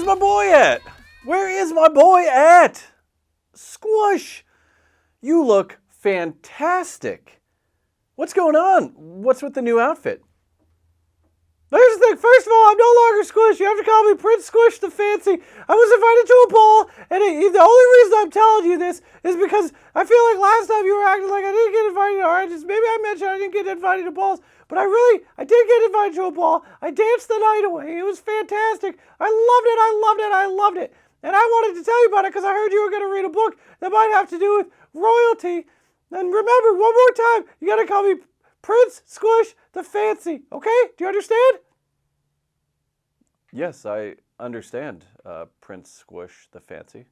my boy at? Where is my boy at? Squish, you look fantastic. What's going on? What's with the new outfit? There's the thing. First of all, I'm no longer Squish. You have to call me Prince Squish the Fancy. I was invited to a ball, and the only reason I'm telling you this is because I feel like last time you were acting like I didn't get invited to oranges. Maybe I mentioned I didn't get invited to balls, but I did get invited to a ball. I danced the night away. It was fantastic. I loved it. And I wanted to tell you about it because I heard you were going to read a book that might have to do with royalty. And remember, one more time, you got to call me Prince Squish the Fancy, okay? Do you understand? Yes, I understand, Prince Squish the Fancy.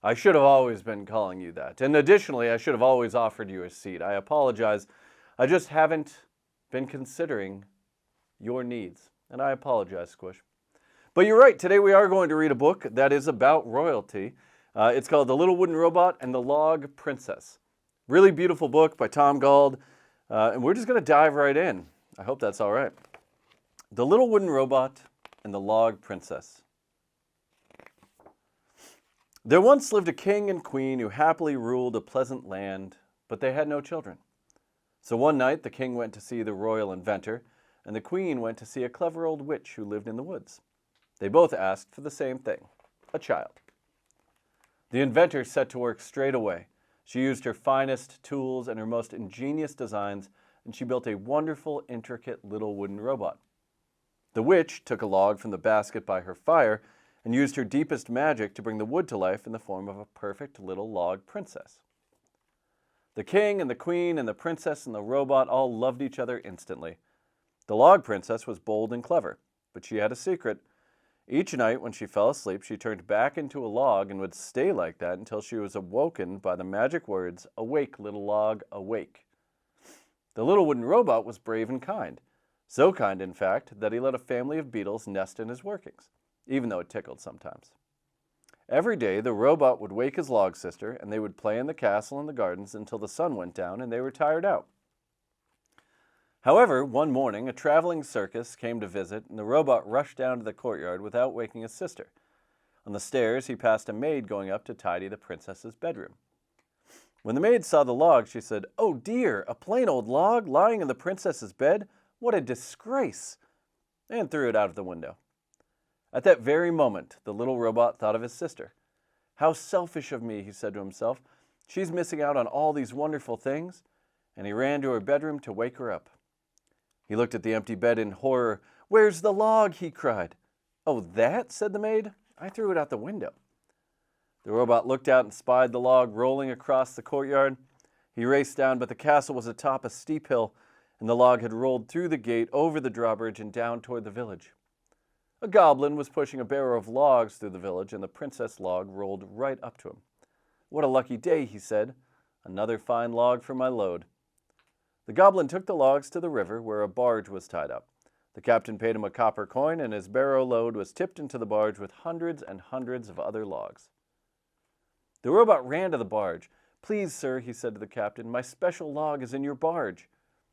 I should have always been calling you that. And additionally, I should have always offered you a seat. I apologize. I just haven't been considering your needs. And I apologize, Squish. But you're right. Today we are going to read a book that is about royalty. It's called The Little Wooden Robot and the Log Princess. Really beautiful book by Tom Gauld. And we're just going to dive right in. I hope that's all right. The Little Wooden Robot and the Log Princess. There once lived a king and queen who happily ruled a pleasant land, but they had no children. So one night the king went to see the royal inventor, and the queen went to see a clever old witch who lived in the woods. They both asked for the same thing, a child. The inventor set to work straight away. She used her finest tools and her most ingenious designs, and she built a wonderful, intricate little wooden robot. The witch took a log from the basket by her fire and used her deepest magic to bring the wood to life in the form of a perfect little log princess. The king and the queen and the princess and the robot all loved each other instantly. The log princess was bold and clever, but she had a secret. Each night when she fell asleep, she turned back into a log and would stay like that until she was awoken by the magic words, "Awake, little log, awake." The little wooden robot was brave and kind. So kind, in fact, that he let a family of beetles nest in his workings, even though it tickled sometimes. Every day, the robot would wake his log sister, and they would play in the castle and the gardens until the sun went down and they were tired out. However, one morning, a traveling circus came to visit, and the robot rushed down to the courtyard without waking his sister. On the stairs, he passed a maid going up to tidy the princess's bedroom. When the maid saw the log, she said, "Oh dear, a plain old log lying in the princess's bed? What a disgrace!" and threw it out of the window. At that very moment, the little robot thought of his sister. "How selfish of me," he said to himself. "She's missing out on all these wonderful things." And he ran to her bedroom to wake her up. He looked at the empty bed in horror. "Where's the log?" he cried. "Oh, that?" said the maid. "I threw it out the window." The robot looked out and spied the log rolling across the courtyard. He raced down, but the castle was atop a steep hill, and the log had rolled through the gate, over the drawbridge, and down toward the village. A goblin was pushing a barrow of logs through the village, and the princess log rolled right up to him. "What a lucky day," he said. "Another fine log for my load." The goblin took the logs to the river, where a barge was tied up. The captain paid him a copper coin, and his barrow load was tipped into the barge with hundreds and hundreds of other logs. The robot ran to the barge. "Please, sir," he said to the captain, "my special log is in your barge.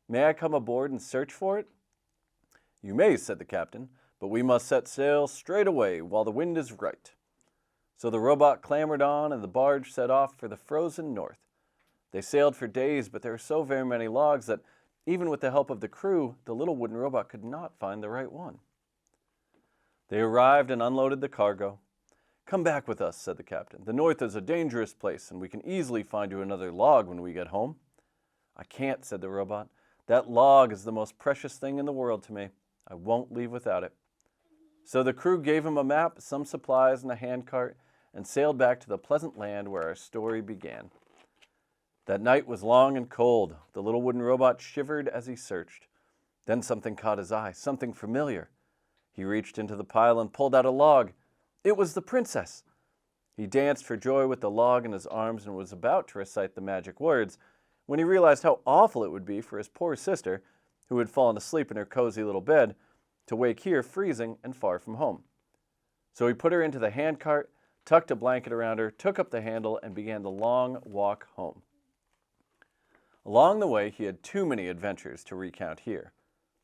May I come aboard and search for it?" "You may," said the captain, "but we must set sail straight away while the wind is right." So the robot clambered on, and the barge set off for the frozen north. They sailed for days, but there were so very many logs that, even with the help of the crew, the little wooden robot could not find the right one. They arrived and unloaded the cargo. "Come back with us," said the captain. "The north is a dangerous place, and we can easily find you another log when we get home." "I can't," said the robot. "That log is the most precious thing in the world to me. I won't leave without it." So the crew gave him a map, some supplies, and a handcart, and sailed back to the pleasant land where our story began. That night was long and cold. The little wooden robot shivered as he searched. Then something caught his eye, something familiar. He reached into the pile and pulled out a log. It was the princess. He danced for joy with the log in his arms and was about to recite the magic words when he realized how awful it would be for his poor sister, who had fallen asleep in her cozy little bed, to wake here freezing and far from home. So he put her into the handcart, tucked a blanket around her, took up the handle, and began the long walk home. Along the way, he had too many adventures to recount here.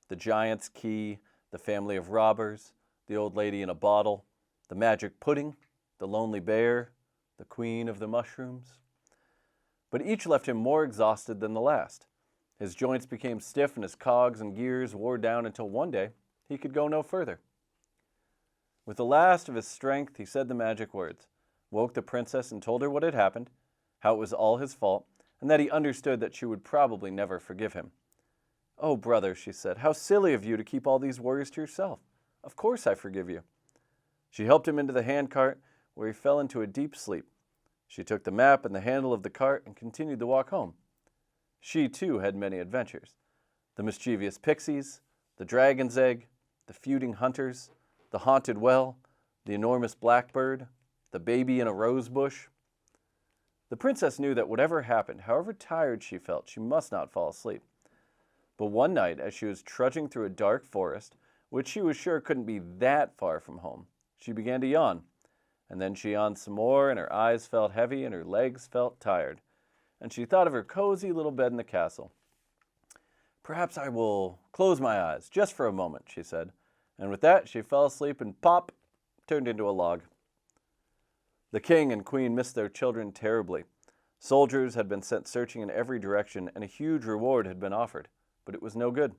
The giant's key, the family of robbers, the old lady in a bottle, the magic pudding, the lonely bear, the queen of the mushrooms. But each left him more exhausted than the last. His joints became stiff and his cogs and gears wore down until one day he could go no further. With the last of his strength, he said the magic words, woke the princess and told her what had happened, how it was all his fault, and that he understood that she would probably never forgive him. "Oh, brother," she said, "how silly of you to keep all these worries to yourself. Of course I forgive you." She helped him into the handcart, where he fell into a deep sleep. She took the map and the handle of the cart and continued the walk home. She, too, had many adventures. The mischievous pixies, the dragon's egg, the feuding hunters, the haunted well, the enormous blackbird, the baby in a rose bush. The princess knew that whatever happened, however tired she felt, she must not fall asleep. But one night, as she was trudging through a dark forest, which she was sure couldn't be that far from home, she began to yawn. And then she yawned some more, and her eyes felt heavy, and her legs felt tired. And she thought of her cozy little bed in the castle. "Perhaps I will close my eyes, just for a moment," she said. And with that, she fell asleep and pop, turned into a log. The king and queen missed their children terribly. Soldiers had been sent searching in every direction, and a huge reward had been offered, but it was no good.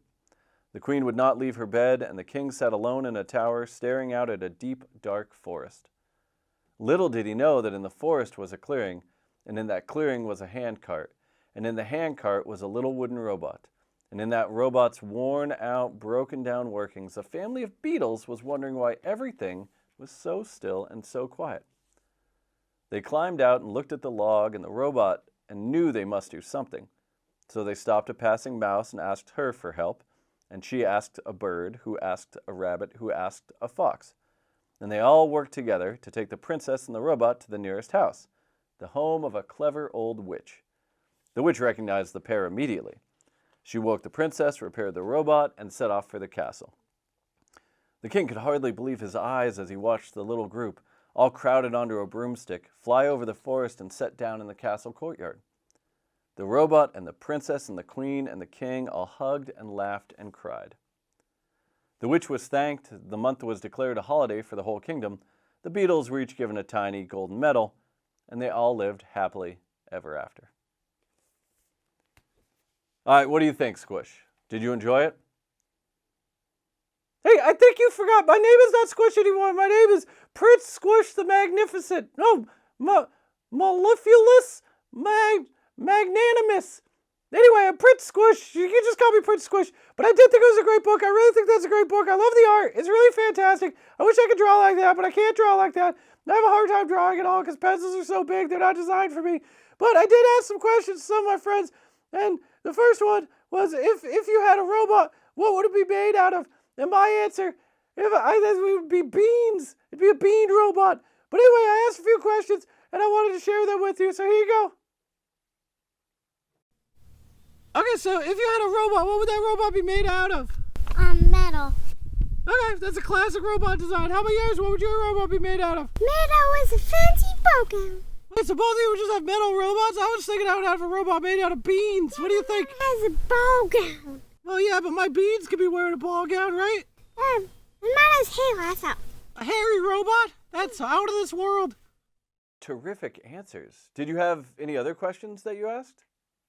The queen would not leave her bed, and the king sat alone in a tower, staring out at a deep, dark forest. Little did he know that in the forest was a clearing, and in that clearing was a handcart, and in the handcart was a little wooden robot. And in that robot's worn-out, broken-down workings, a family of beetles was wondering why everything was so still and so quiet. They climbed out and looked at the log and the robot and knew they must do something. So they stopped a passing mouse and asked her for help, and she asked a bird, who asked a rabbit, who asked a fox. And they all worked together to take the princess and the robot to the nearest house, the home of a clever old witch. The witch recognized the pair immediately. She woke the princess, repaired the robot, and set off for the castle. The king could hardly believe his eyes as he watched the little group, all crowded onto a broomstick, fly over the forest and set down in the castle courtyard. The robot and the princess and the queen and the king all hugged and laughed and cried. The witch was thanked, the month was declared a holiday for the whole kingdom, the beetles were each given a tiny golden medal, and they all lived happily ever after. All right, what do you think, Squish? Did you enjoy it? Hey, I think you forgot. My name is not Squish anymore. My name is Prince Squish the Magnificent. No, Mellifluous Magnanimous. Anyway, I'm Prince Squish. You can just call me Prince Squish. But I did think it was a great book. I really think that's a great book. I love the art. It's really fantastic. I wish I could draw like that, but I can't draw like that. I have a hard time drawing at all because pencils are so big. They're not designed for me. But I did ask some questions to some of my friends. And the first one was, if you had a robot, what would it be made out of? And my answer, it would be beans. It'd be a bean robot. But anyway, I asked a few questions, and I wanted to share them with you. So here you go. Okay, so if you had a robot, what would that robot be made out of? Metal. Okay, that's a classic robot design. How about yours? What would your robot be made out of? Metal with a fancy bow gun. Wait, so both of you would just have metal robots? I was thinking I would have a robot made out of beans. What do you think? It has a ball gown. Oh yeah, but my beans could be wearing a ball gown, right? And mine has hair, I thought. A hairy robot? That's out of this world. Terrific answers. Did you have any other questions that you asked?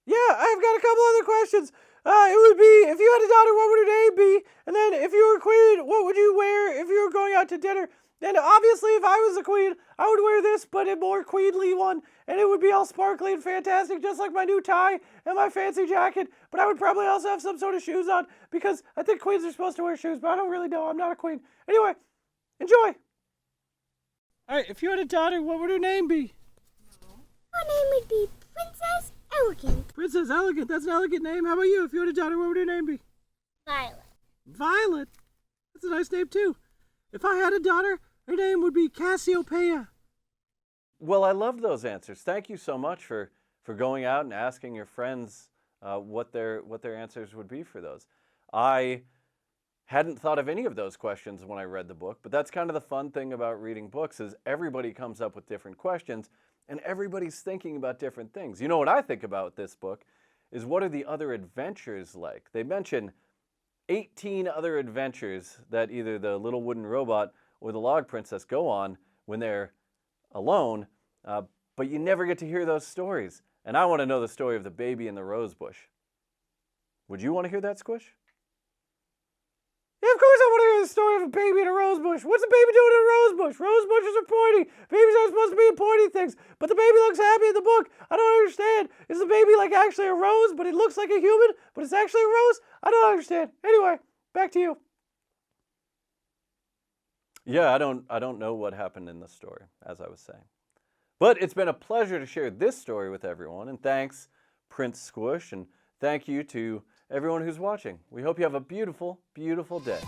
Yeah, I've got a couple other questions. It would be, if you had a daughter, what would her name be? And then if you were a queen, what would you wear if you were going out to dinner? And obviously, if I was a queen, I would wear this, but a more queenly one. And it would be all sparkly and fantastic, just like my new tie and my fancy jacket. But I would probably also have some sort of shoes on, because I think queens are supposed to wear shoes, but I don't really know. I'm not a queen. Anyway, enjoy. All right, if you had a daughter, what would her name be? Her name would be Princess Elegant. Princess Elegant. That's an elegant name. How about you? If you had a daughter, what would her name be? Violet. Violet? That's a nice name, too. If I had a daughter, her name would be Cassiopeia. Well, I love those answers. Thank you so much for going out and asking your friends what their answers would be for those. I hadn't thought of any of those questions when I read the book, but that's kind of the fun thing about reading books is everybody comes up with different questions and everybody's thinking about different things. You know what I think about this book is what are the other adventures like? They mention 18 other adventures that either the little wooden robot or the Log Princess go on when they're alone, but you never get to hear those stories. And I want to know the story of the baby in the rose bush. Would you want to hear that, Squish? Yeah, of course I want to hear the story of a baby in a rose bush. What's a baby doing in a rose bush? Rose bushes are pointy. Babies aren't supposed to be pointy things. But the baby looks happy in the book. I don't understand. Is the baby like actually a rose, but it looks like a human, but it's actually a rose? I don't understand. Anyway, back to you. Yeah, I don't know what happened in the story, as I was saying. But it's been a pleasure to share this story with everyone, and thanks, Prince Squish, and thank you to everyone who's watching. We hope you have a beautiful, beautiful day.